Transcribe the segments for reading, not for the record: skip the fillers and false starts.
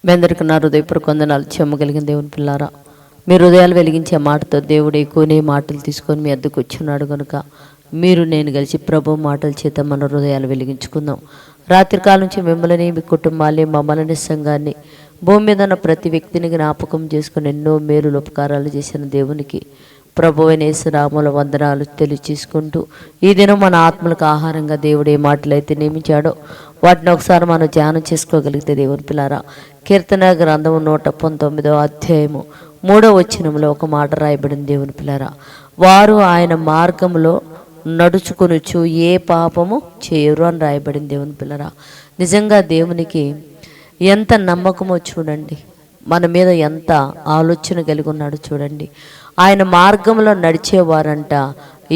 మీ అందరికీ నా హృదయపూర్వక వందనాలు. చెమ్మగలిగిన దేవుని పిల్లారా, మీ హృదయాలు వెలిగించే మాటతో దేవుడు ఎక్కువనే మాటలు తీసుకొని మీ అద్దకు వచ్చున్నాడు కనుక మీరు నేను కలిసి ప్రభు మాటల చేత మన హృదయాలు వెలిగించుకుందాం. రాత్రికాలం నుంచి మిమ్మల్ని, మీ కుటుంబాన్ని, మమ్మల్ని, సంఘాన్ని, భూమి మీద ఉన్న ప్రతి వ్యక్తిని జ్ఞాపకం చేసుకుని ఎన్నో మేలులు ఉపకారాలు చేసిన దేవునికి ప్రభువైన యేసునామములో వందనాలు తెలియచేసుకుంటూ, ఈ దినం మన ఆత్మలకు ఆహారంగా దేవుడు ఏ మాటలు అయితే నియమించాడో వాటిని ఒకసారి మనం ధ్యానం చేసుకోగలిగితే దేవుని పిల్లారా, కీర్తన గ్రంథము 119వ అధ్యాయము 3వ వచనంలో ఒక మాట రాయబడింది. దేవుని పిల్లారా, వారు ఆయన మార్గంలో నడుచుకొనుచు ఏ పాపము చేయరు అని రాయబడింది. దేవుని పిల్లారా, నిజంగా దేవునికి ఎంత నమ్మకమో చూడండి, మన మీద ఎంత ఆలోచన కలిగి ఉన్నాడు చూడండి. ఆయన మార్గంలో నడిచేవారంట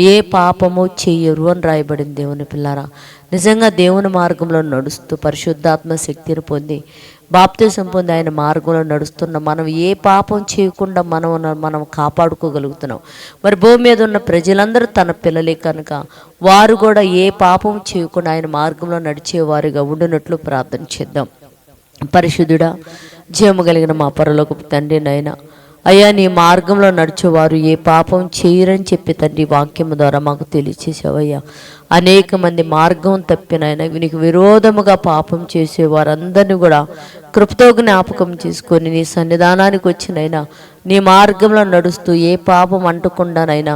ఏ పాపము చెయ్యరు అని రాయబడింది. దేవుని పిల్లారా, నిజంగా దేవుని మార్గంలో నడుస్తూ పరిశుద్ధాత్మ శక్తిని పొంది బాప్తిసం పొంది ఆయన మార్గంలో నడుస్తున్న మనం ఏ పాపం చేయకుండా మనం కాపాడుకోగలుగుతున్నాం. మరి భూమి మీద ఉన్న ప్రజలందరూ తన పిల్లలే కనుక వారు కూడా ఏ పాపం చేయకుండా ఆయన మార్గంలో నడిచేవారుగా ఉండినట్లు ప్రార్థన చేద్దాం. పరిశుద్ధుడా, జీవము కలిగిన మా పరలోకపు తండ్రి నాయన, అయ్యా నీ మార్గంలో నడిచేవారు ఏ పాపం చేయరని చెప్పి తండ్రి వాక్యం ద్వారా మాకు తెలియచేసావయ్యా. అనేక మంది మార్గం తప్పినైనా నీకు విరోధముగా పాపం చేసే వారందరినీ కూడా కృపతో జ్ఞాపకం చేసుకొని నీ సన్నిధానానికి వచ్చినైనా నీ మార్గంలో నడుస్తూ ఏ పాపం అంటకుండానైనా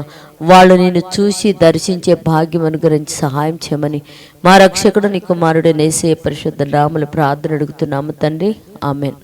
వాళ్ళు నిన్ను చూసి దర్శించే భాగ్యం అనుగ్రహించి సహాయం చేయమని మా రక్షకుడు నీ కుమారుడు యేసయ్య పరిశుద్ధ నామములో ప్రార్థన అడుగుతున్నాము తండ్రి, ఆమేన్.